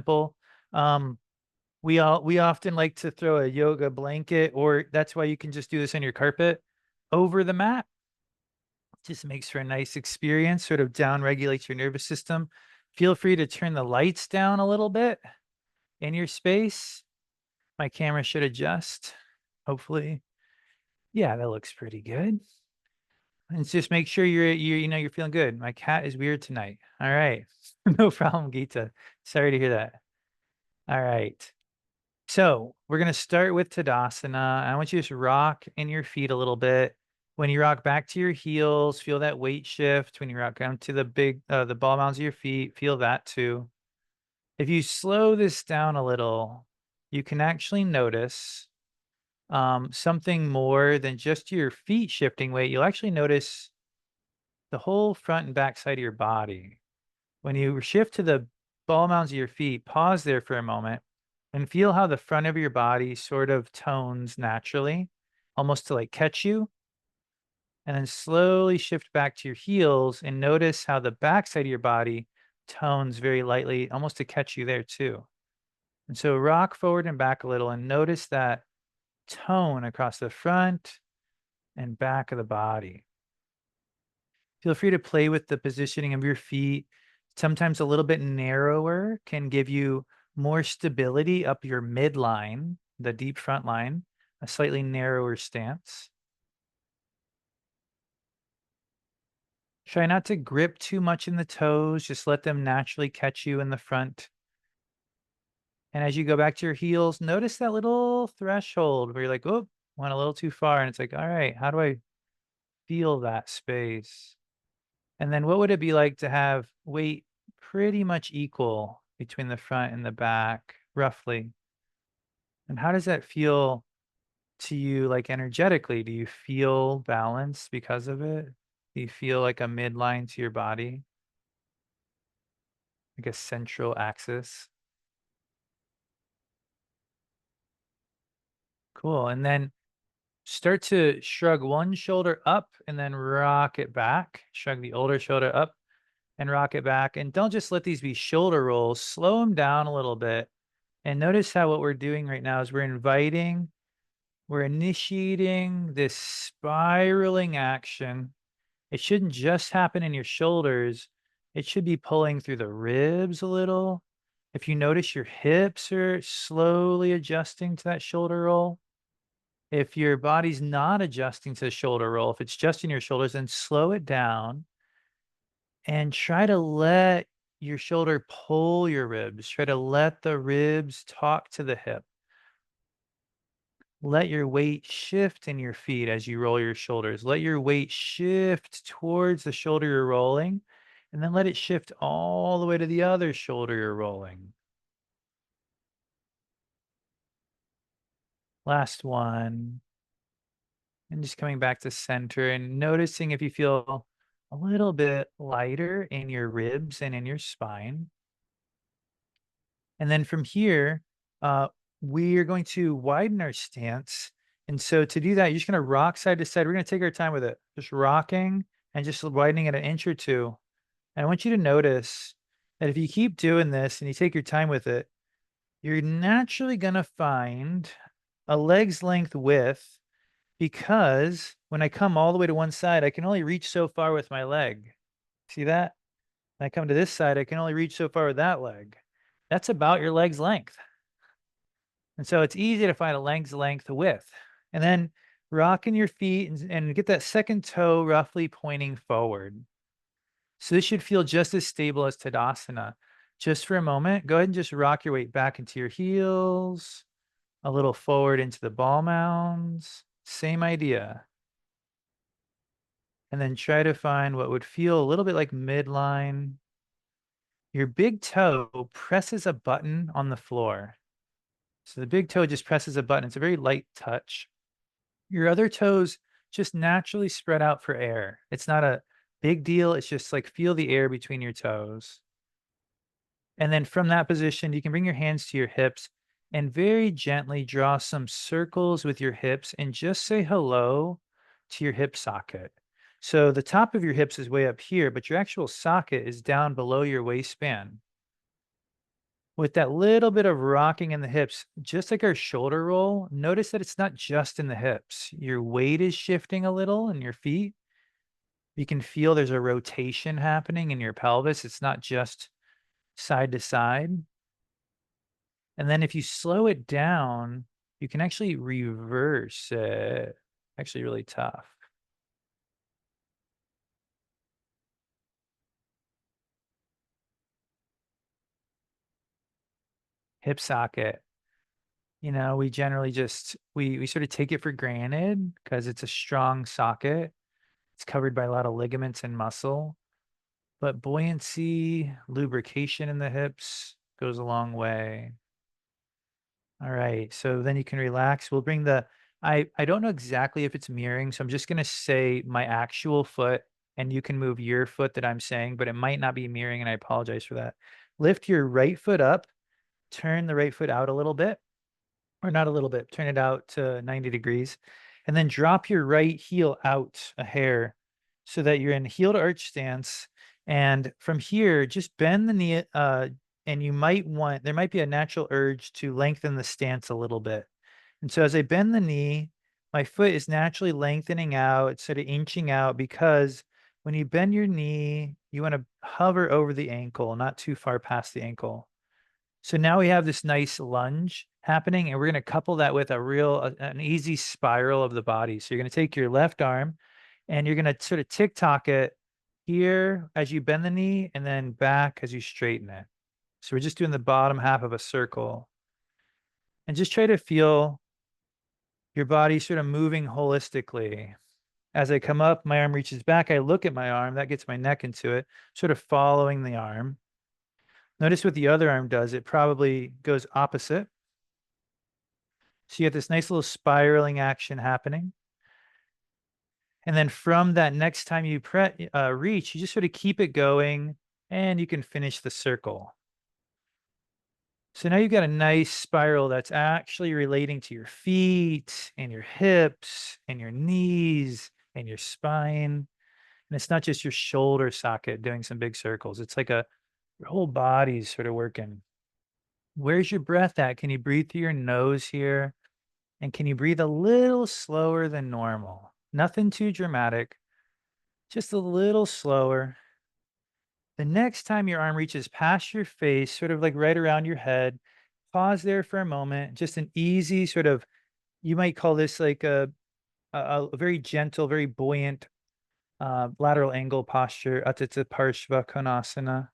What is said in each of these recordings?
simple. We often like to throw a yoga blanket, or that's why you can just do this on your carpet over the mat. Just makes for a nice experience, sort of down regulates your nervous system. Feel free to turn the lights down a little bit in your space. My camera should adjust, hopefully. Yeah, that looks pretty good. And just make sure you're feeling good. My cat is weird tonight. All right. No problem, Geeta. Sorry to hear that. All right. So we're going to start with Tadasana. I want you to just rock in your feet a little bit. When you rock back to your heels, feel that weight shift. When you rock down to the ball mounds of your feet, feel that too. If you slow this down a little, you can actually notice something more than just your feet shifting weight. You'll actually notice the whole front and back side of your body. When you shift to the ball mounds of your feet, pause there for a moment and feel how the front of your body sort of tones naturally, almost to like catch you. And then slowly shift back to your heels and notice how the back side of your body tones very lightly, almost to catch you there too. And so rock forward and back a little and notice that tone across the front and back of the body. Feel free to play with the positioning of your feet. Sometimes a little bit narrower can give you more stability up your midline, the deep front line, a slightly narrower stance. Try not to grip too much in the toes, just let them naturally catch you in the front. And as you go back to your heels, notice that little threshold where you're like, oh, went a little too far. And it's like, all right, how do I feel that space? And then what would it be like to have weight pretty much equal between the front and the back, roughly? And how does that feel to you, like energetically? Do you feel balanced because of it? Do you feel like a midline to your body, like a central axis? Cool. And then start to shrug one shoulder up and then rock it back. Shrug the older shoulder up and rock it back. And don't just let these be shoulder rolls. Slow them down a little bit. And notice how what we're doing right now is we're initiating this spiraling action. It shouldn't just happen in your shoulders. It should be pulling through the ribs a little. If you notice your hips are slowly adjusting to that shoulder roll, if your body's not adjusting to the shoulder roll, if it's just in your shoulders, then slow it down and try to let your shoulder pull your ribs. Try to let the ribs talk to the hip. Let your weight shift in your feet as you roll your shoulders. Let your weight shift towards the shoulder you're rolling, and then let it shift all the way to the other shoulder you're rolling. Last one. And just coming back to center and noticing if you feel a little bit lighter in your ribs and in your spine. And then from here, we are going to widen our stance. And so to do that, you're just going to rock side to side. We're going to take our time with it, just rocking and just widening it an inch or two. And I want you to notice that if you keep doing this and you take your time with it, you're naturally going to find a leg's length width because when I come all the way to one side, I can only reach so far with my leg. See that? When I come to this side, I can only reach so far with that leg. That's about your leg's length. And so it's easy to find a leg's length width. And then rocking your feet and get that second toe roughly pointing forward. So this should feel just as stable as Tadasana. Just for a moment, go ahead and just rock your weight back into your heels, a little forward into the ball mounds. Same idea. And then try to find what would feel a little bit like midline. Your big toe presses a button on the floor. So the big toe just presses a button. It's a very light touch. Your other toes just naturally spread out for air. It's not a big deal. It's just like feel the air between your toes. And then from that position, you can bring your hands to your hips and very gently draw some circles with your hips and just say hello to your hip socket. So the top of your hips is way up here, but your actual socket is down below your waistband. With that little bit of rocking in the hips, just like our shoulder roll, notice that it's not just in the hips. Your weight is shifting a little in your feet. You can feel there's a rotation happening in your pelvis. It's not just side to side. And then if you slow it down, you can actually reverse it. Actually, really tough. Hip socket. We generally just we sort of take it for granted because it's a strong socket. It's covered by a lot of ligaments and muscle, but buoyancy, lubrication in the hips goes a long way. All right, so then you can relax. We'll bring the I don't know exactly if it's mirroring, so I'm just gonna say my actual foot, and you can move your foot that I'm saying, but it might not be mirroring, and I apologize for that. Lift your right foot up, turn the right foot out a little bit, or not a little bit, turn it out to 90 degrees, and then drop your right heel out a hair so that you're in heel to arch stance. And from here, just bend the knee, and there might be a natural urge to lengthen the stance a little bit. And so as I bend the knee, my foot is naturally lengthening out, it's sort of inching out because when you bend your knee, you want to hover over the ankle, not too far past the ankle. So now we have this nice lunge happening, and we're going to couple that with an easy spiral of the body. So you're going to take your left arm and you're going to sort of tick-tock it here as you bend the knee and then back as you straighten it. So we're just doing the bottom half of a circle, and just try to feel your body sort of moving holistically. As I come up, my arm reaches back. I look at my arm, that gets my neck into it, sort of following the arm. Notice what the other arm does. It probably goes opposite. So you have this nice little spiraling action happening. And then from that next time you reach, you just sort of keep it going and you can finish the circle. So now you've got a nice spiral that's actually relating to your feet and your hips and your knees and your spine. And it's not just your shoulder socket doing some big circles. It's like your whole body's sort of working. Where's your breath at? Can you breathe through your nose here? And can you breathe a little slower than normal? Nothing too dramatic, just a little slower. The next time your arm reaches past your face, sort of like right around your head, pause there for a moment. Just an easy sort of, you might call this like a very gentle, very buoyant lateral angle posture, Atthita Parshva Konasana.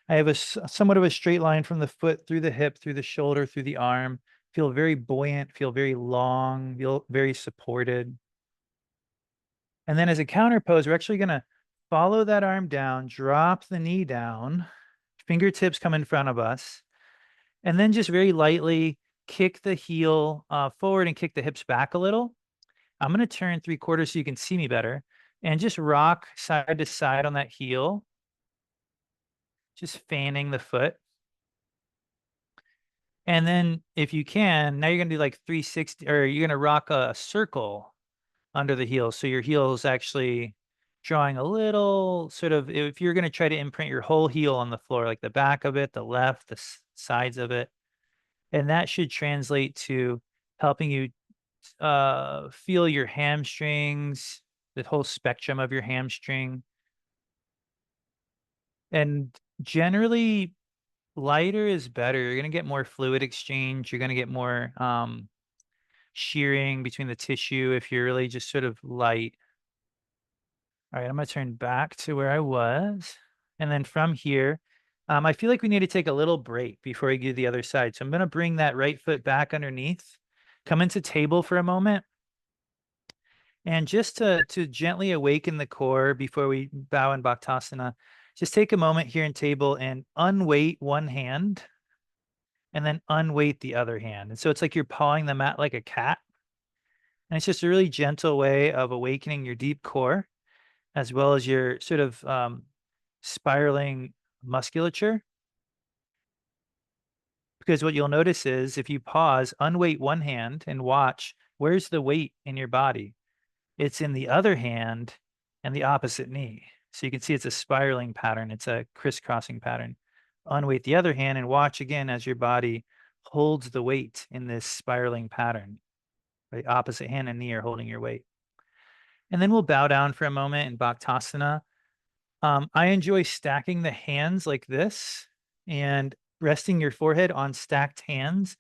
I have somewhat of a straight line from the foot through the hip, through the shoulder, through the arm. Feel very buoyant, feel very long, feel very supported. And then as a counter pose, we're actually going to follow that arm down, drop the knee down, fingertips come in front of us, and then just very lightly kick the heel forward and kick the hips back a little. I'm going to turn 3/4 so you can see me better and just rock side to side on that heel, just fanning the foot. And then if you can, now you're going to do like 360, or you're going to rock a circle under the heel. So your heel is actually drawing a little sort of, if you're going to try to imprint your whole heel on the floor, like the back of it, the left, the sides of it. And that should translate to helping you feel your hamstrings, the whole spectrum of your hamstring. And generally, lighter is better. You're going to get more fluid exchange. You're going to get more shearing between the tissue if you're really just sort of light. All right, I'm going to turn back to where I was. And then from here, I feel like we need to take a little break before we do the other side. So I'm going to bring that right foot back underneath, come into table for a moment. And just to gently awaken the core before we bow in Bhaktasana, just take a moment here in table and unweight one hand and then unweight the other hand. And so it's like you're pawing the mat like a cat. And it's just a really gentle way of awakening your deep core as well as your sort of spiraling musculature. Because what you'll notice is if you pause, unweight one hand and watch, where's the weight in your body? It's in the other hand and the opposite knee. So you can see it's a spiraling pattern. It's a crisscrossing pattern. unweight the other hand and watch again as your body holds the weight in this spiraling pattern. Right? Opposite hand and knee are holding your weight. And then we'll bow down for a moment in Bhaktasana. I enjoy stacking the hands like this and resting your forehead on stacked hands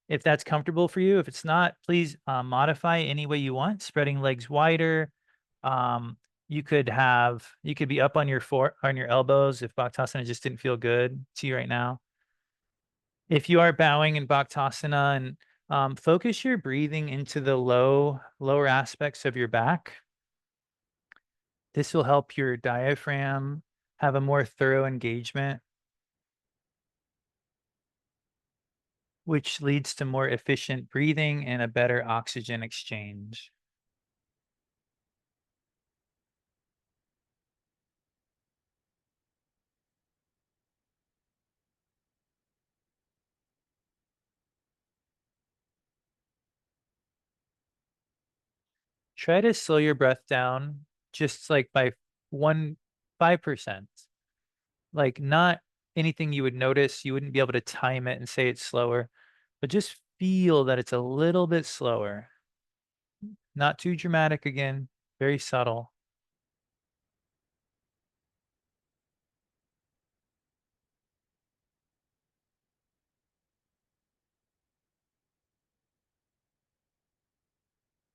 if that's comfortable for you. If it's not, please modify any way you want, spreading legs wider. Um, you could be up on on your elbows if Bhaktasana just didn't feel good to you right now. If you are bowing in Bhaktasana and focus your breathing into the lower aspects of your back. This will help your diaphragm have a more thorough engagement, which leads to more efficient breathing and a better oxygen exchange. Try to slow your breath down just like by 5%. Like not anything you would notice. You wouldn't be able to time it and say it's slower, but just feel that it's a little bit slower. Not too dramatic again, very subtle.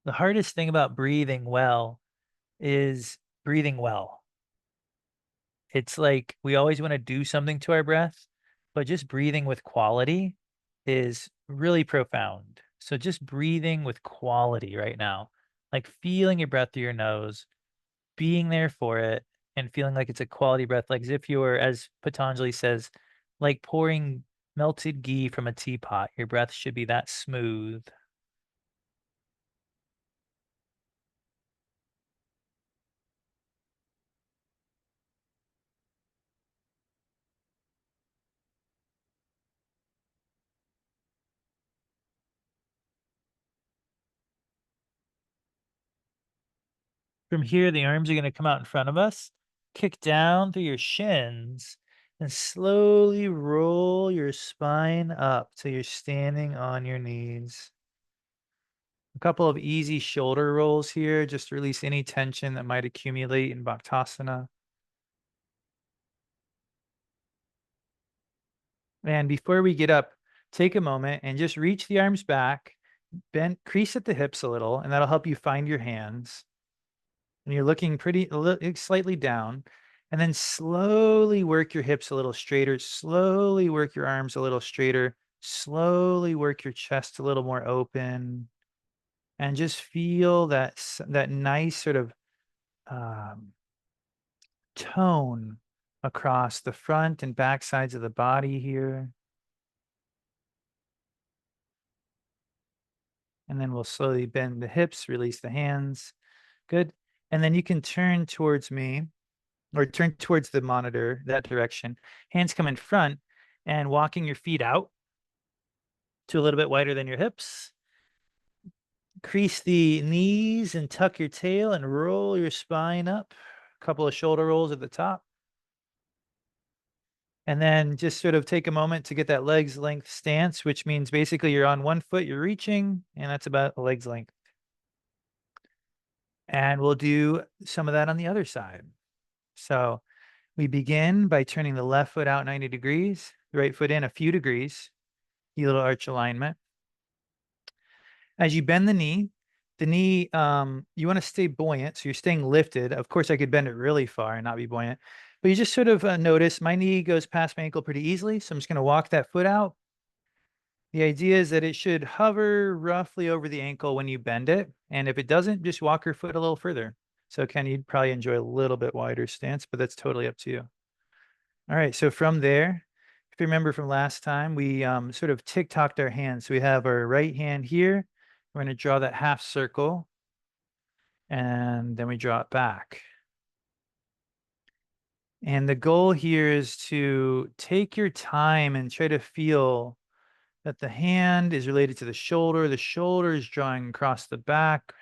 The hardest thing about breathing well is breathing well. It's like we always want to do something to our breath, but just breathing with quality is really profound. So just breathing with quality right now, like feeling your breath through your nose, being there for it, and feeling like it's a quality breath, like as if you were, as Patanjali says, like pouring melted ghee from a teapot. Your breath should be that smooth. From here, the arms are going to come out in front of us, kick down through your shins, and slowly roll your spine up till you're standing on your knees. A couple of easy shoulder rolls here, just to release any tension that might accumulate in Bhaktasana. And before we get up, take a moment and just reach the arms back, bend, crease at the hips a little, and that'll help you find your hands. And you're looking slightly down, and then slowly work your hips a little straighter, slowly work your arms a little straighter, slowly work your chest a little more open, and just feel that nice sort of um, tone across the front and back sides of the body here. And then we'll slowly bend the hips, release the hands. Good. And then you can turn towards me or turn towards the monitor, that direction. Hands come in front and walking your feet out to a little bit wider than your hips. Crease the knees and tuck your tail and roll your spine up. A couple of shoulder rolls at the top. And then just sort of take a moment to get that legs length stance, which means basically you're on one foot, you're reaching, and that's about a legs length. And we'll do some of that on the other side. So we begin by turning the left foot out 90 degrees, the right foot in a few degrees, heel to arch alignment. As you bend the knee, you want to stay buoyant. So you're staying lifted. Of course, I could bend it really far and not be buoyant, but you just sort of notice my knee goes past my ankle pretty easily. So I'm just going to walk that foot out. The idea is that it should hover roughly over the ankle when you bend it. And if it doesn't, just walk your foot a little further. So Ken, you'd probably enjoy a little bit wider stance, but that's totally up to you. All right. So from there, if you remember from last time, we sort of tick-tocked our hands. So we have our right hand here. We're going to draw that half circle and then we draw it back. And the goal here is to take your time and try to feel that the hand is related to the shoulder is drawing across the back.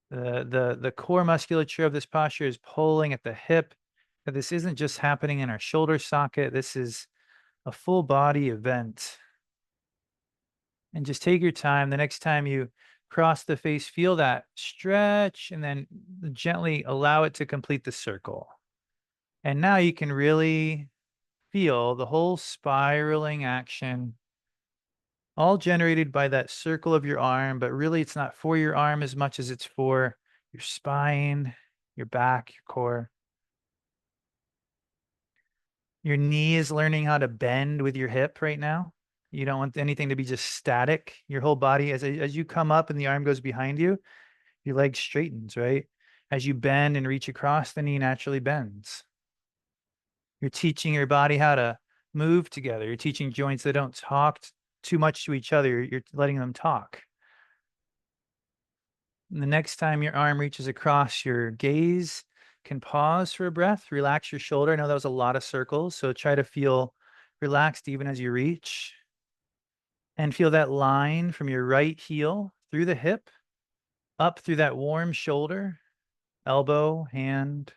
The core musculature of this posture is pulling at the hip. But this isn't just happening in our shoulder socket. This is a full body event. And just take your time. The next time you cross the face, feel that stretch and then gently allow it to complete the circle. And now you can really feel the whole spiraling action, all generated by that circle of your arm. But really, it's not for your arm as much as it's for your spine, your back, your core. Your knee is learning how to bend with your hip right now. You don't want anything to be just static. Your whole body, as you come up and the arm goes behind you, your leg straightens, right? As you bend and reach across, the knee naturally bends. You're teaching your body how to move together. You're teaching joints that don't talk too much to each other. You're letting them talk. And the next time your arm reaches across, your gaze can pause for a breath, relax your shoulder. I know that was a lot of circles, so try to feel relaxed even as you reach and feel that line from your right heel through the hip, up through that warm shoulder, elbow, hand.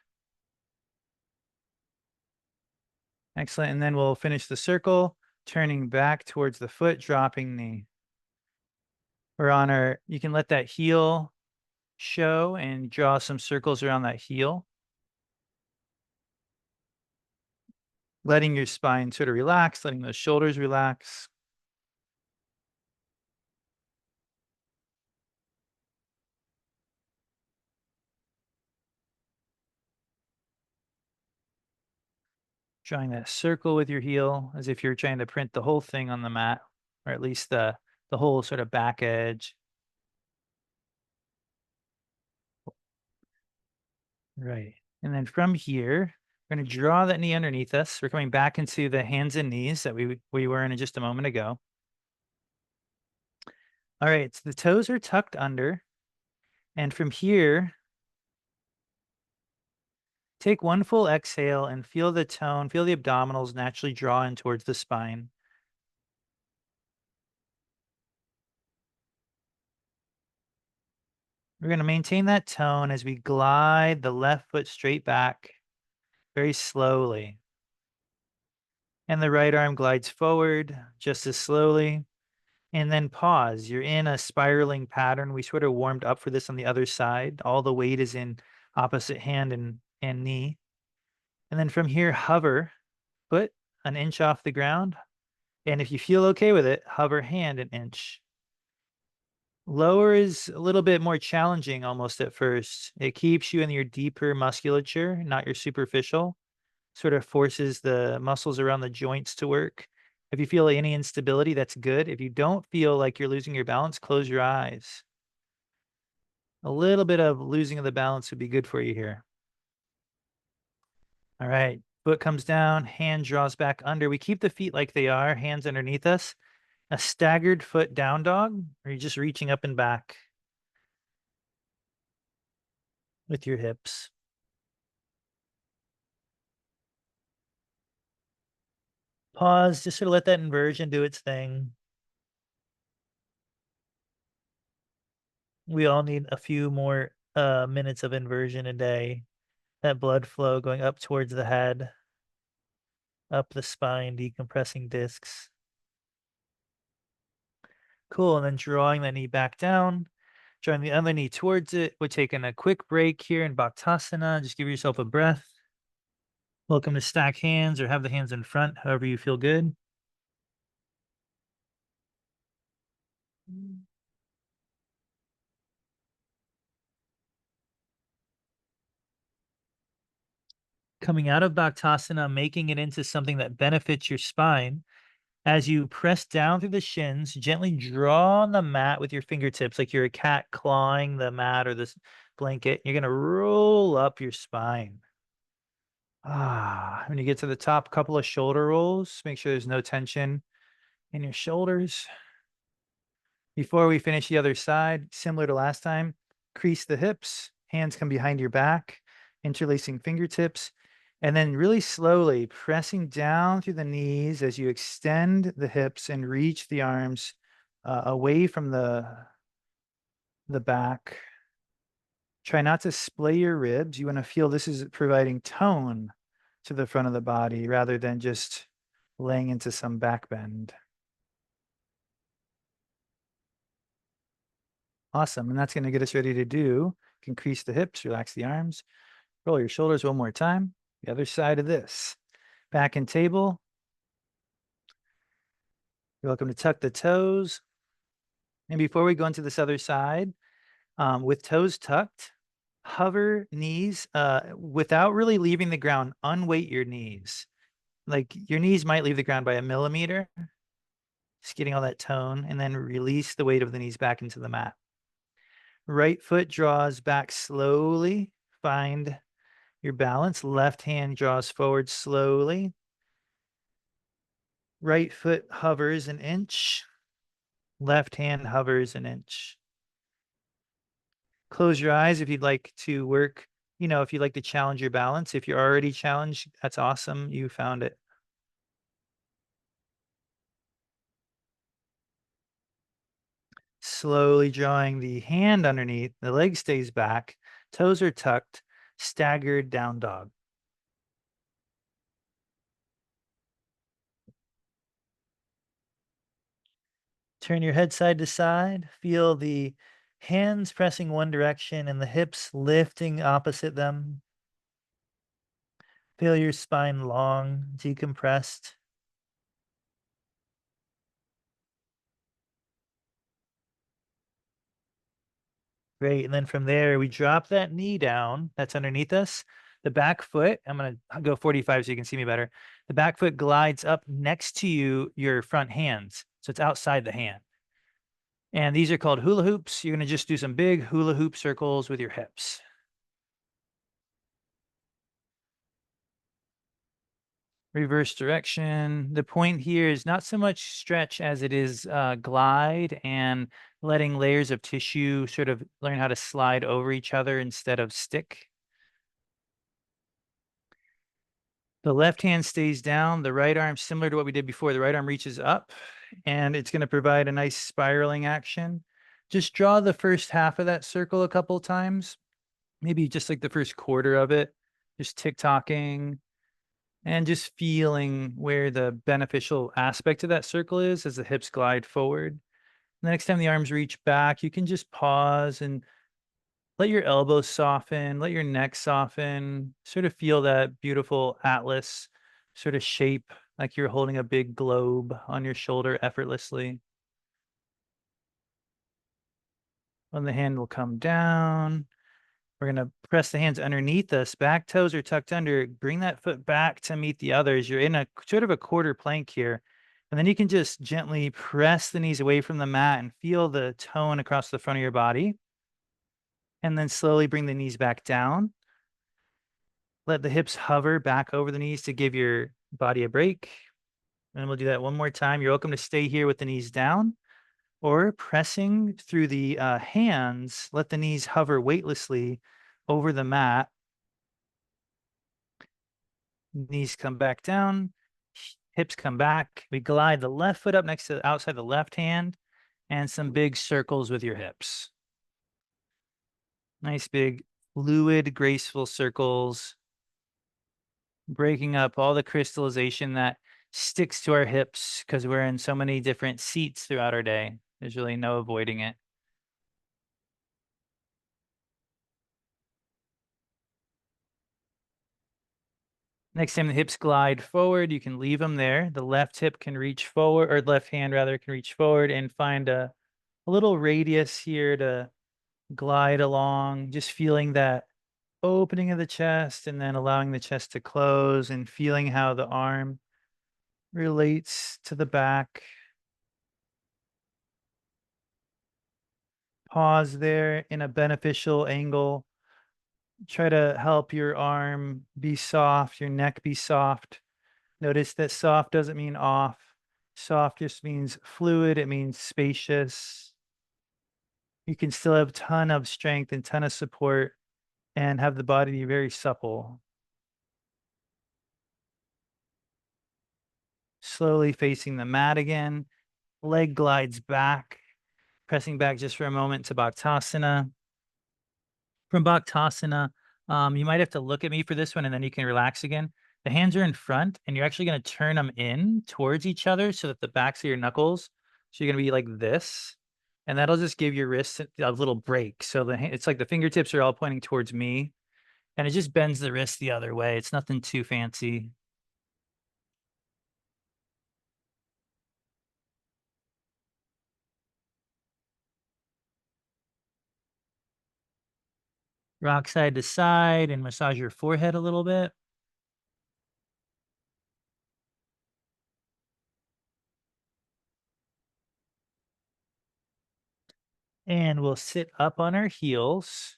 Excellent. And then we'll finish the circle, turning back towards the foot, dropping knee. We're on our, you can let that heel show and draw some circles around that heel, letting your spine sort of relax, letting those shoulders relax. Drawing that circle with your heel as if you're trying to print the whole thing on the mat, or at least the whole sort of back edge. Right. And then from here, we're going to draw that knee underneath us. We're coming back into the hands and knees that we were in just a moment ago. All right, so the toes are tucked under. And from here, take one full exhale and feel the tone, feel the abdominals naturally draw in towards the spine. We're going to maintain that tone as we glide the left foot straight back very slowly. And the right arm glides forward just as slowly. And then pause. You're in a spiraling pattern. We sort of warmed up for this on the other side. All the weight is in opposite hand and knee. And then from here, hover, foot an inch off the ground. And if you feel okay with it, hover hand an inch. Lower is a little bit more challenging almost at first. It keeps you in your deeper musculature, not your superficial. Sort of forces the muscles around the joints to work. If you feel any instability, that's good. If you don't feel like you're losing your balance, close your eyes. A little bit of losing of the balance would be good for you here. All right. Foot comes down, hand draws back under. We keep the feet like they are, hands underneath us. A staggered foot down dog, or you're just reaching up and back with your hips. Pause, just sort of let that inversion do its thing. We all need a few more minutes of inversion a day. That blood flow going up towards the head, up the spine, decompressing discs. Cool. And then drawing that knee back down, drawing the other knee towards it. We're taking a quick break here in Bhaktasana. Just give yourself a breath. Welcome to stack hands or have the hands in front, however you feel good. Coming out of Bhaktasana, making it into something that benefits your spine. As you press down through the shins, gently draw on the mat with your fingertips like you're a cat clawing the mat or this blanket. You're going to roll up your spine. When you get to the top, couple of shoulder rolls. Make sure there's no tension in your shoulders. Before we finish the other side, similar to last time, crease the hips, hands come behind your back, interlacing fingertips, and then really slowly pressing down through the knees as you extend the hips and reach the arms away from the back. Try not to splay your ribs. You want to feel this is providing tone to the front of the body rather than just laying into some back bend. Awesome. And that's going to get us ready to do increase the hips, relax the arms, roll your shoulders one more time. The other side of this. Back in table. You're welcome to tuck the toes. And before we go into this other side, with toes tucked, hover knees without really leaving the ground. Unweight your knees. Like your knees might leave the ground by a millimeter. Just getting all that tone, and then release the weight of the knees back into the mat. Right foot draws back slowly. Find your balance. Left hand draws forward slowly. Right foot hovers an inch. Left hand hovers an inch. Close your eyes if you'd like to work, if you'd like to challenge your balance. If you're already challenged, that's awesome. You found it. Slowly drawing the hand underneath, the leg stays back, toes are tucked, staggered down dog. Turn your head side to side. Feel the hands pressing one direction and the hips lifting opposite them. Feel your spine long, decompressed. Great. And then from there, we drop that knee down that's underneath us. The back foot, I'm going to go 45 so you can see me better. The back foot glides up next to you, your front hands. So it's outside the hand. And these are called hula hoops. You're going to just do some big hula hoop circles with your hips. Reverse direction. The point here is not so much stretch as it is glide and letting layers of tissue sort of learn how to slide over each other instead of stick. The left hand stays down. The right arm, similar to what we did before, the right arm reaches up and it's going to provide a nice spiraling action. Just draw the first half of that circle a couple of times, maybe just like the first quarter of it, just tick-tocking and just feeling where the beneficial aspect of that circle is as the hips glide forward. The next time the arms reach back, you can just pause and let your elbows soften, let your neck soften, sort of feel that beautiful atlas sort of shape, like you're holding a big globe on your shoulder effortlessly. When the hand will come down, we're going to press the hands underneath us. Back toes are tucked under. Bring that foot back to meet the others. You're in a sort of a quarter plank here. And then you can just gently press the knees away from the mat and feel the tone across the front of your body. And then slowly bring the knees back down. Let the hips hover back over the knees to give your body a break. And we'll do that one more time. You're welcome to stay here with the knees down or pressing through the hands. Let the knees hover weightlessly over the mat. Knees come back down, hips come back. We glide the left foot up next to the outside the left hand and some big circles with your hips. Nice big fluid, graceful circles, breaking up all the crystallization that sticks to our hips because we're in so many different seats throughout our day. There's really no avoiding it. Next time the hips glide forward, you can leave them there. The left hip can reach forward, or left hand rather can reach forward and find a little radius here to glide along, just feeling that opening of the chest and then allowing the chest to close and feeling how the arm relates to the back. Pause there in a beneficial angle. Try to help your arm be soft, your neck be soft. Notice that soft doesn't mean off. Soft just means fluid. It means spacious. You can still have a ton of strength and ton of support and have the body be very supple. Slowly facing the mat again. Leg glides back, pressing back just for a moment to Bhaktasana. From Bhaktasana, you might have to look at me for this one and then you can relax again. The hands are in front, and you're actually going to turn them in towards each other so that the backs of your knuckles, so you're going to be like this. And that'll just give your wrists a little break. So it's like the fingertips are all pointing towards me, and it just bends the wrist the other way. It's nothing too fancy. Rock side to side and massage your forehead a little bit. And we'll sit up on our heels,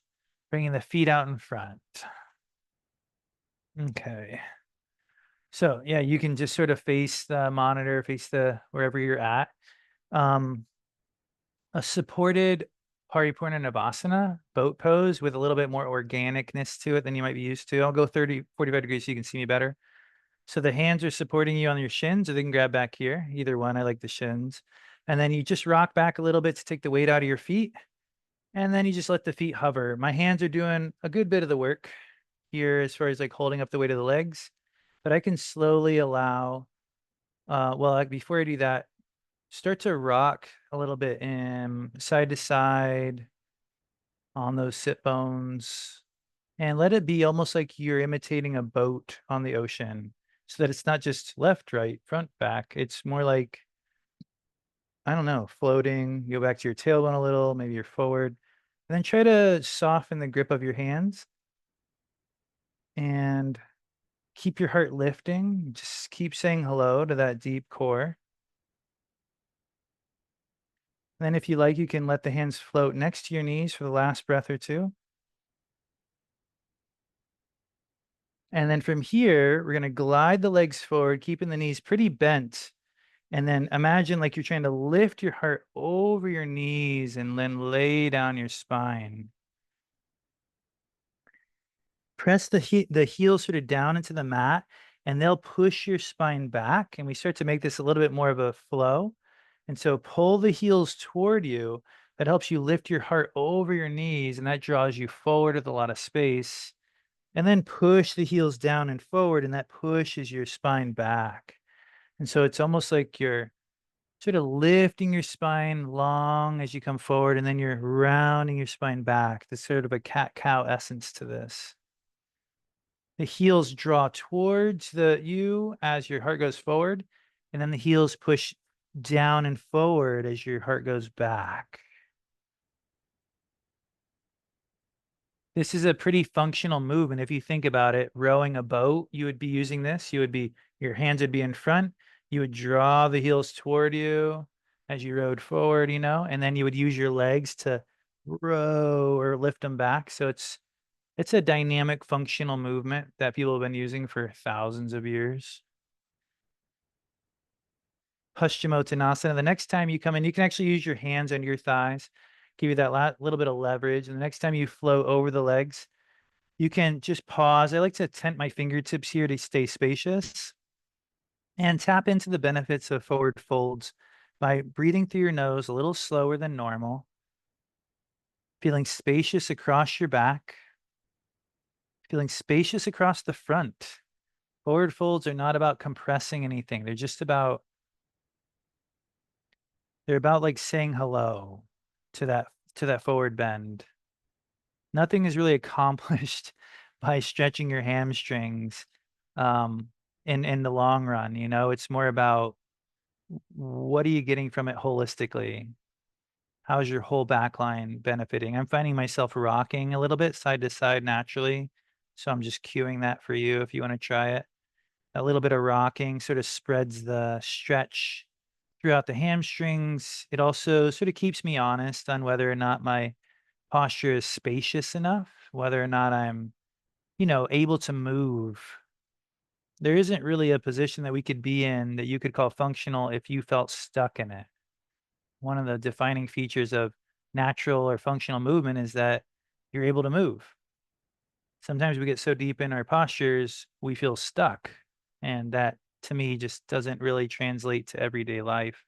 bringing the feet out in front. Okay. So yeah, you can just sort of face the monitor, face the wherever you're at. Um, a supported Paripurna Navasana boat pose with a little bit more organicness to it than you might be used to. I'll go 45 degrees so you can see me better. So the hands are supporting you on your shins, or they can grab back here. Either one, I like the shins. And then you just rock back a little bit to take the weight out of your feet. And then you just let the feet hover. My hands are doing a good bit of the work here as far as like holding up the weight of the legs, but I can slowly allow, like before I do that, start to rock a little bit in side to side on those sit bones and let it be almost like you're imitating a boat on the ocean so that it's not just left, right, front, back. It's more like, I don't know, floating. You go back to your tailbone a little, maybe you're forward. And then try to soften the grip of your hands and keep your heart lifting. Just keep saying hello to that deep core. Then, if you like, you can let the hands float next to your knees for the last breath or two. And then from here, we're going to glide the legs forward, keeping the knees pretty bent. And then imagine like you're trying to lift your heart over your knees and then lay down your spine. Press the heels sort of down into the mat, and they'll push your spine back. And we start to make this a little bit more of a flow. And so pull the heels toward you. That helps you lift your heart over your knees, and that draws you forward with a lot of space. And then push the heels down and forward, and that pushes your spine back. And so it's almost like you're sort of lifting your spine long as you come forward, and then you're rounding your spine back. There's sort of a cat-cow essence to this. The heels draw towards the you as your heart goes forward, and then the heels push down and forward as your heart goes back. This is a pretty functional move. And if you think about it, rowing a boat, you would be using this. Your hands would be in front. You would draw the heels toward you as you rowed forward, and then you would use your legs to row or lift them back. So it's a dynamic functional movement that people have been using for thousands of years. Paschimottanasana. The next time you come in, you can actually use your hands under your thighs, give you that little bit of leverage. And the next time you flow over the legs, you can just pause. I like to tent my fingertips here to stay spacious and tap into the benefits of forward folds by breathing through your nose a little slower than normal, feeling spacious across your back, feeling spacious across the front. Forward folds are not about compressing anything. They're about like saying hello to that forward bend. Nothing is really accomplished by stretching your hamstrings um in the long run. It's more about what are you getting from it holistically? How's your whole back line benefiting? I'm finding myself rocking a little bit side to side naturally. So I'm just cueing that for you if you want to try it. A little bit of rocking sort of spreads the stretch throughout the hamstrings. It also sort of keeps me honest on whether or not my posture is spacious enough, whether or not I'm, able to move. There isn't really a position that we could be in that you could call functional if you felt stuck in it. One of the defining features of natural or functional movement is that you're able to move. Sometimes we get so deep in our postures, we feel stuck. And that to me just doesn't really translate to everyday life.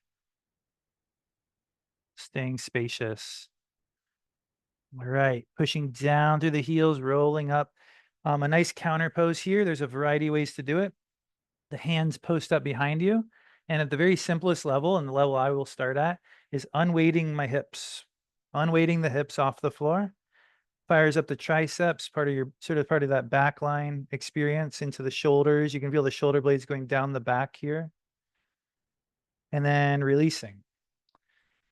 Staying spacious. All right. Pushing down through the heels, rolling up A nice counter pose here. There's a variety of ways to do it. The hands post up behind you. And at the very simplest level, and the level I will start at, is unweighting my hips. Unweighting the hips off the floor fires up the triceps, part of your sort of part of that back line experience into the shoulders. You can feel the shoulder blades going down the back here and then releasing.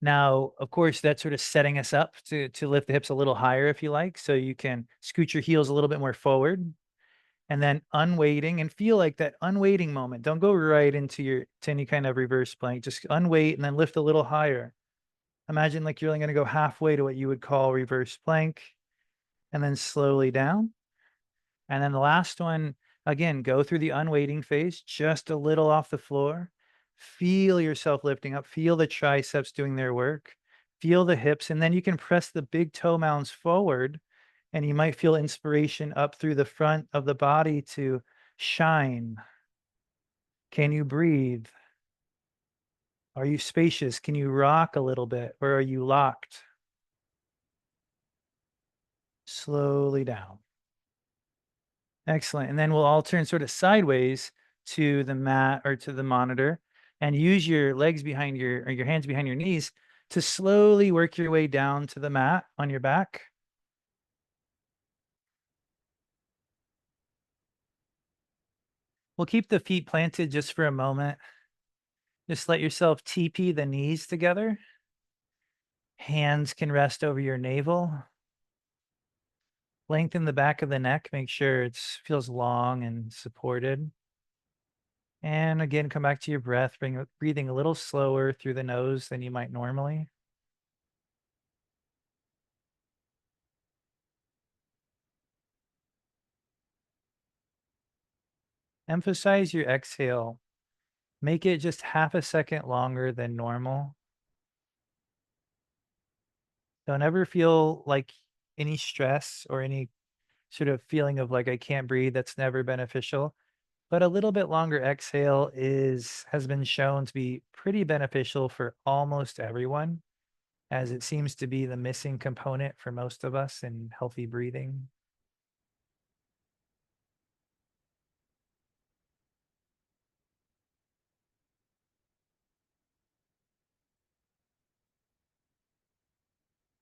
Now, of course, that's sort of setting us up to lift the hips a little higher if you like. So you can scoot your heels a little bit more forward and then unweighting and feel like that unweighting moment. Don't go right into to any kind of reverse plank. Just unweight and then lift a little higher. Imagine like you're only going to go halfway to what you would call reverse plank and then slowly down. And then the last one, again, go through the unweighting phase, just a little off the floor. Feel yourself lifting up, feel the triceps doing their work, feel the hips, and then you can press the big toe mounds forward, and you might feel inspiration up through the front of the body to shine. Can you breathe? Are you spacious? Can you rock a little bit, or are you locked? Slowly down. Excellent. And then we'll all turn sort of sideways to the mat or to the monitor and use your legs behind or your hands behind your knees to slowly work your way down to the mat on your back. We'll keep the feet planted just for a moment. Just let yourself TP the knees together. Hands can rest over your navel. Lengthen the back of the neck. Make sure it feels long and supported. And again, come back to your breath, breathing a little slower through the nose than you might normally. Emphasize your exhale. Make it just half a second longer than normal. Don't ever feel like any stress or any sort of feeling of like I can't breathe. That's never beneficial. But a little bit longer exhale has been shown to be pretty beneficial for almost everyone, as it seems to be the missing component for most of us in healthy breathing.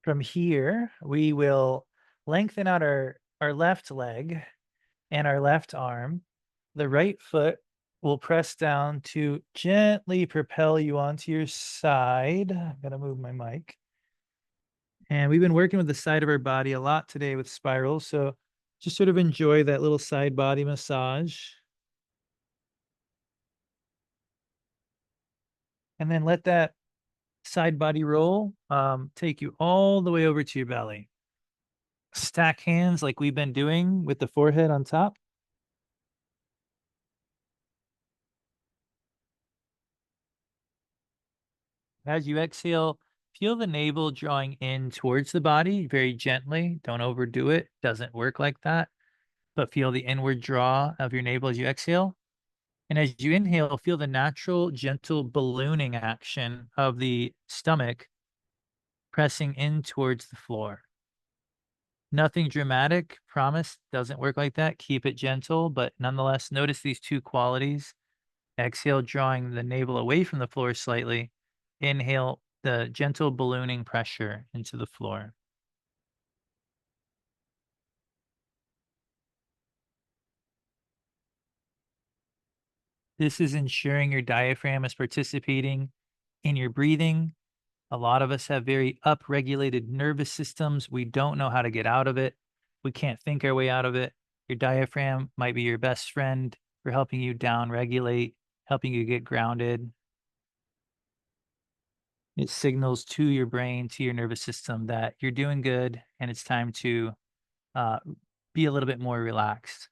From here, we will lengthen out our left leg and our left arm. The right foot will press down to gently propel you onto your side. I'm going to move my mic. And we've been working with the side of our body a lot today with spirals. So just sort of enjoy that little side body massage. And then let that side body roll take you all the way over to your belly. Stack hands like we've been doing with the forehead on top. As you exhale, feel the navel drawing in towards the body very gently. Don't overdo it. Doesn't work like that. But feel the inward draw of your navel as you exhale. And as you inhale, feel the natural, gentle ballooning action of the stomach pressing in towards the floor. Nothing dramatic, promise, doesn't work like that. Keep it gentle, but nonetheless, notice these two qualities. Exhale, drawing the navel away from the floor slightly. Inhale, the gentle ballooning pressure into the floor. This is ensuring your diaphragm is participating in your breathing. A lot of us have very upregulated nervous systems. We don't know how to get out of it. We can't think our way out of it. Your diaphragm might be your best friend for helping you down regulate, helping you get grounded. It signals to your brain, to your nervous system that you're doing good and it's time to uh, be a little bit more relaxed.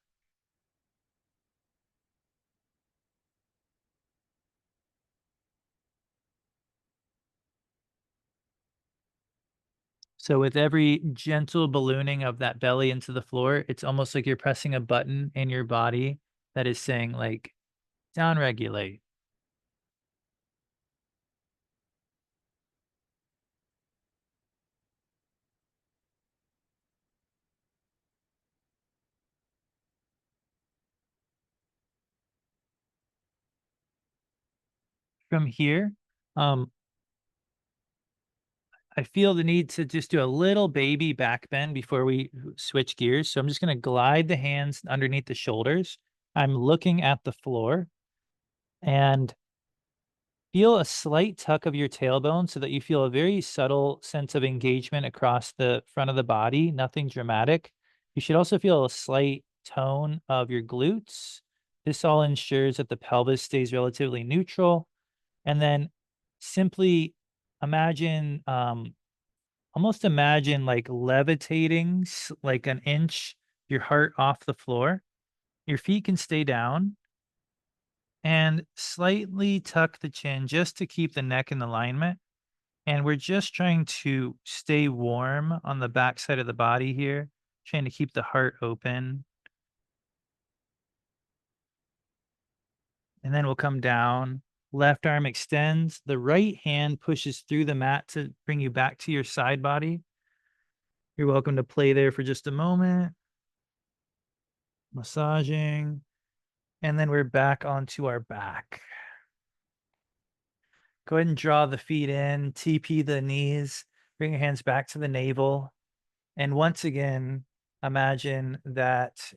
So with every gentle ballooning of that belly into the floor, it's almost like you're pressing a button in your body that is saying like down regulate. From here, um, I feel the need to just do a little baby back bend before we switch gears. So I'm just going to glide the hands underneath the shoulders. I'm looking at the floor and feel a slight tuck of your tailbone so that you feel a very subtle sense of engagement across the front of the body, nothing dramatic. You should also feel a slight tone of your glutes. This all ensures that the pelvis stays relatively neutral. And then simply imagine, almost imagine like levitating like an inch, your heart off the floor. Your feet can stay down and slightly tuck the chin just to keep the neck in alignment. And we're just trying to stay warm on the back side of the body here, trying to keep the heart open. And then we'll come down. Left arm extends. The right hand pushes through the mat to bring you back to your side body. You're welcome to play there for just a moment, massaging. And then we're back onto our back. Go ahead and draw the feet in, TP the knees, bring your hands back to the navel. And once again, imagine that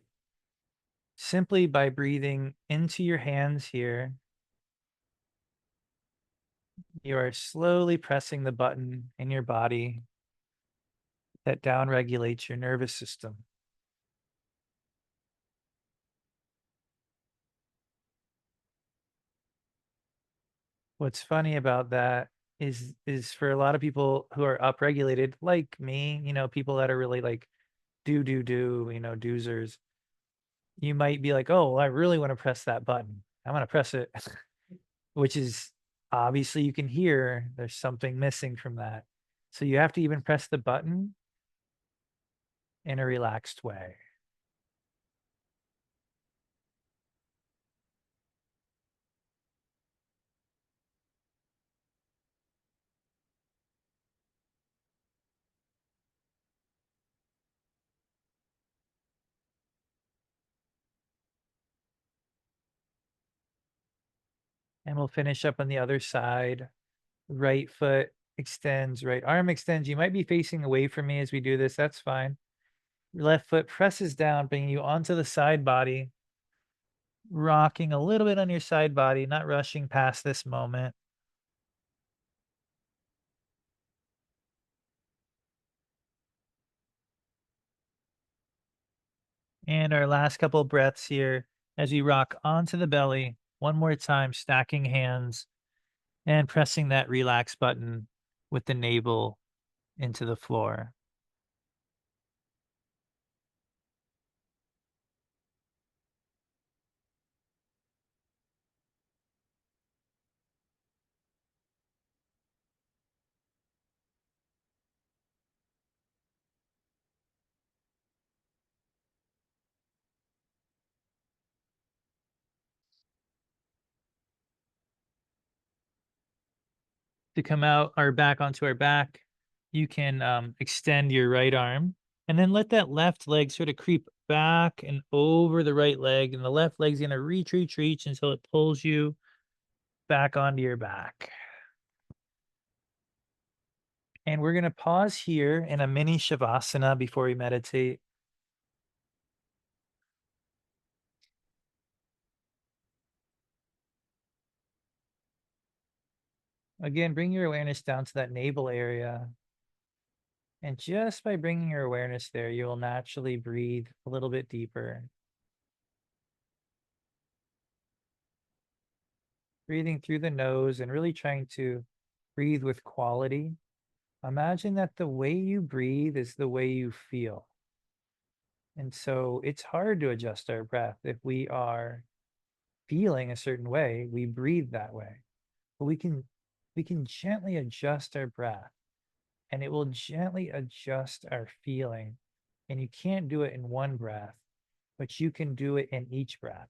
simply by breathing into your hands here, you are slowly pressing the button in your body that down regulates your nervous system. What's funny about that is for a lot of people who are upregulated, like me, people that are really like do, doozers, you might be like, oh, well, I really want to press that button. I'm going to press it, which is obviously you can hear there's something missing from that. So you have to even press the button in a relaxed way. And we'll finish up on the other side. Right foot extends, right arm extends. You might be facing away from me as we do this. That's fine. Left foot presses down, bringing you onto the side body, rocking a little bit on your side body, not rushing past this moment. And our last couple breaths here as we rock onto the belly. One more time, stacking hands and pressing that relax button with the navel into the floor. To come out or back onto our back, you can extend your right arm and then let that left leg sort of creep back and over the right leg. And the left leg's going to reach until it pulls you back onto your back. And we're going to pause here in a mini shavasana before we meditate. Again, bring your awareness down to that navel area. And just by bringing your awareness there, you will naturally breathe a little bit deeper. Breathing through the nose and really trying to breathe with quality. Imagine that the way you breathe is the way you feel. And so it's hard to adjust our breath. If we are feeling a certain way, we breathe that way. But we can gently adjust our breath and it will gently adjust our feeling. And you can't do it in one breath, but you can do it in each breath.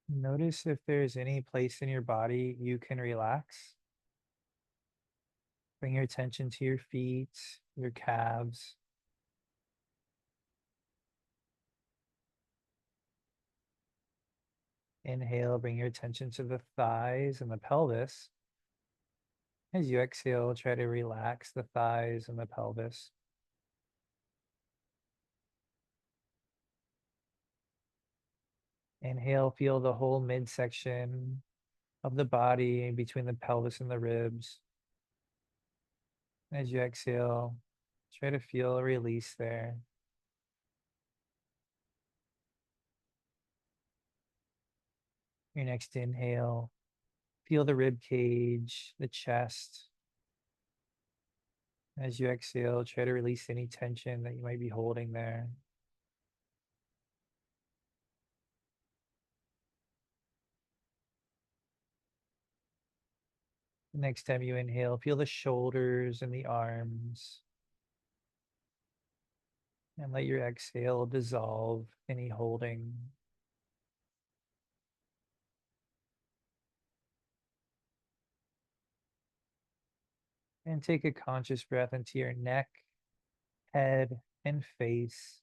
Notice if there's any place in your body you can relax. Bring your attention to your feet, your calves. Inhale, bring your attention to the thighs and the pelvis. As you exhale, try to relax the thighs and the pelvis. Inhale, feel the whole midsection of the body between the pelvis and the ribs. As you exhale, try to feel a release there. Your next inhale, feel the rib cage, the chest. As you exhale, try to release any tension that you might be holding there. The next time you inhale, feel the shoulders and the arms. And let your exhale dissolve any holding. And take a conscious breath into your neck, head, and face.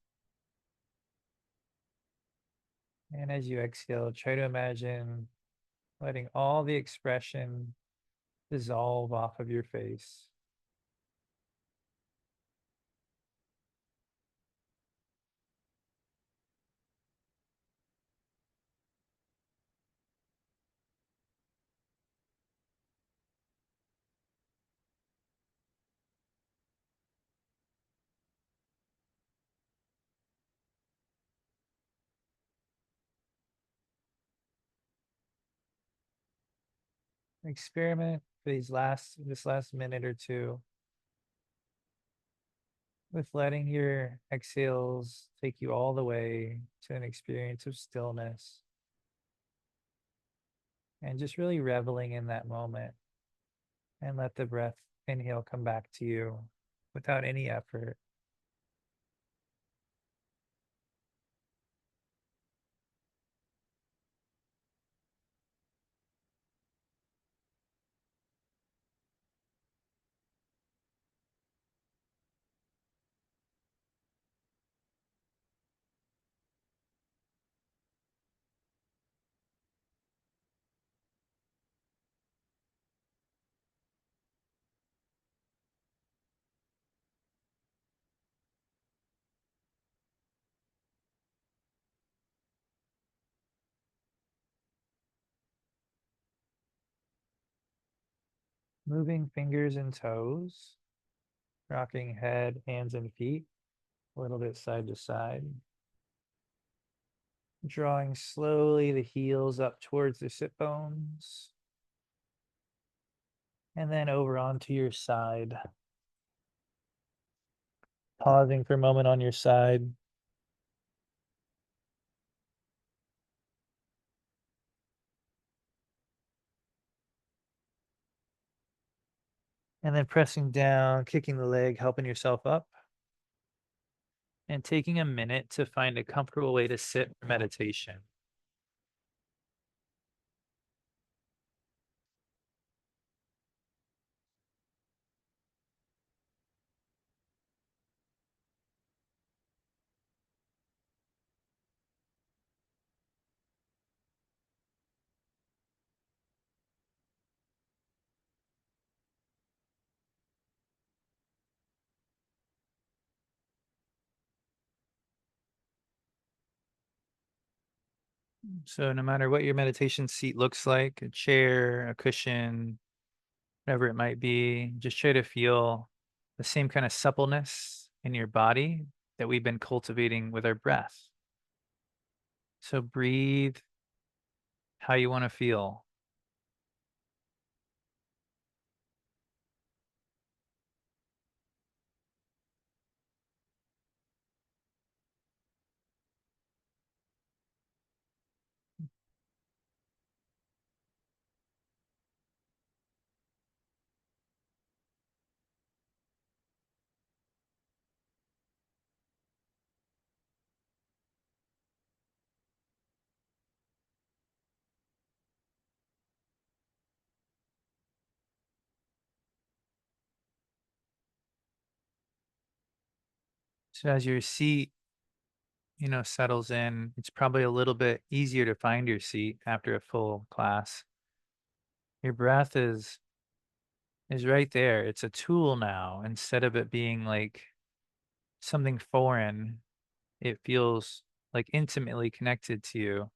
And as you exhale, try to imagine letting all the expression dissolve off of your face. Experiment for this last minute or two with letting your exhales take you all the way to an experience of stillness and just really reveling in that moment, and let the breath inhale come back to you without any effort. Moving fingers and toes, rocking head, hands, and feet a little bit side to side. Drawing slowly the heels up towards the sit bones. And then over onto your side. Pausing for a moment on your side. And then pressing down, kicking the leg, helping yourself up. And taking a minute to find a comfortable way to sit for meditation. So no matter what your meditation seat looks like, a chair, a cushion, whatever it might be, just try to feel the same kind of suppleness in your body that we've been cultivating with our breath. So breathe how you want to feel. So as your seat, settles in, it's probably a little bit easier to find your seat after a full class. Your breath is right there. It's a tool now instead of it being like something foreign. It feels like intimately connected to you.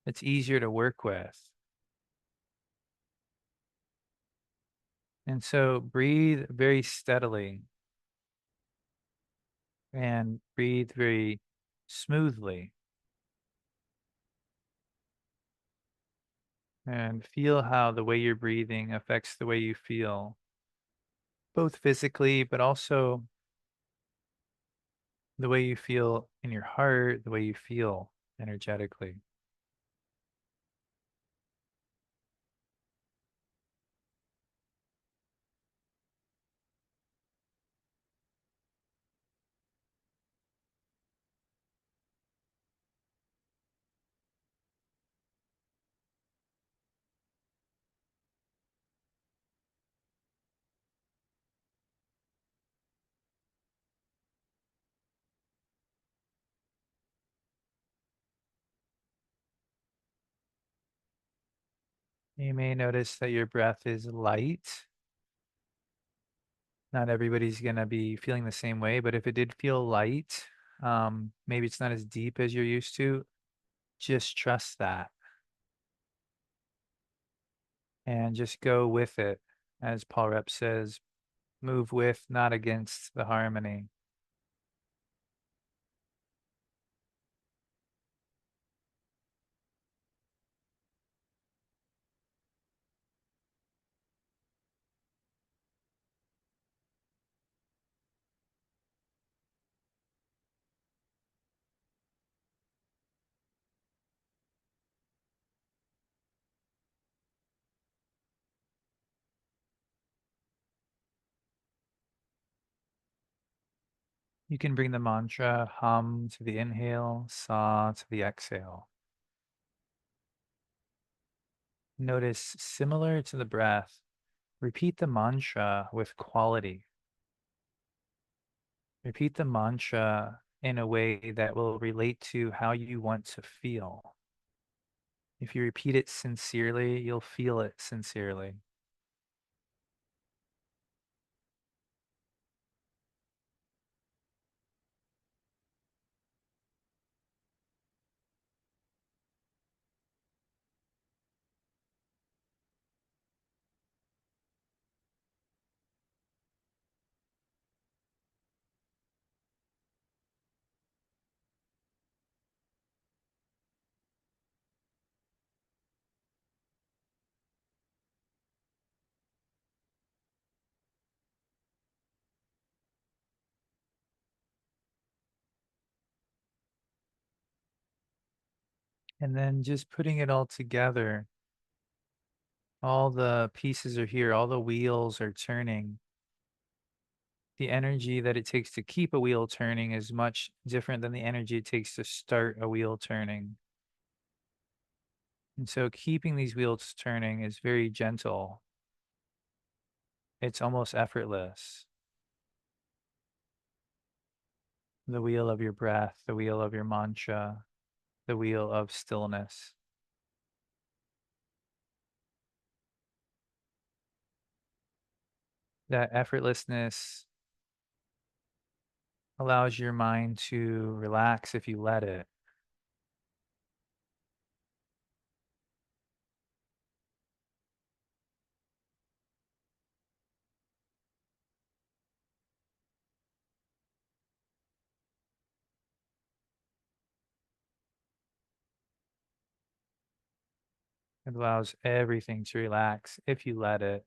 It's easier to work with. And so breathe very steadily and breathe very smoothly and feel how the way you're breathing affects the way you feel, both physically, but also the way you feel in your heart, the way you feel energetically. You may notice that your breath is light. Not everybody's going to be feeling the same way, but if it did feel light, maybe it's not as deep as you're used to, just trust that and just go with it. As Paul Rep says, move with, not against the harmony. You can bring the mantra hum to the inhale, sa to the exhale. Notice, similar to the breath, repeat the mantra with quality. Repeat the mantra in a way that will relate to how you want to feel. If you repeat it sincerely, you'll feel it sincerely. And then just putting it all together, all the pieces are here, all the wheels are turning. The energy that it takes to keep a wheel turning is much different than the energy it takes to start a wheel turning. And so keeping these wheels turning is very gentle. It's almost effortless. The wheel of your breath, the wheel of your mantra, the wheel of stillness. That effortlessness allows your mind to relax if you let it. It allows everything to relax if you let it.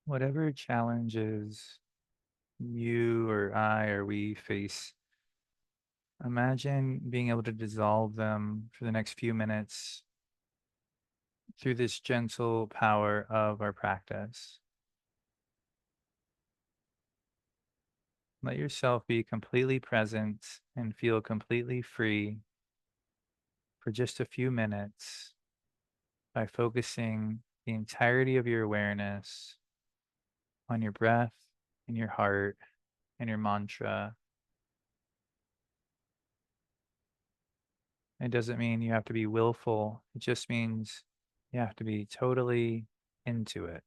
Whatever challenges you or I or we face, imagine being able to dissolve them for the next few minutes through this gentle power of our practice. Let yourself be completely present and feel completely free for just a few minutes by focusing the entirety of your awareness on your breath and your heart and your mantra. It doesn't mean you have to be willful, it just means you have to be totally into it.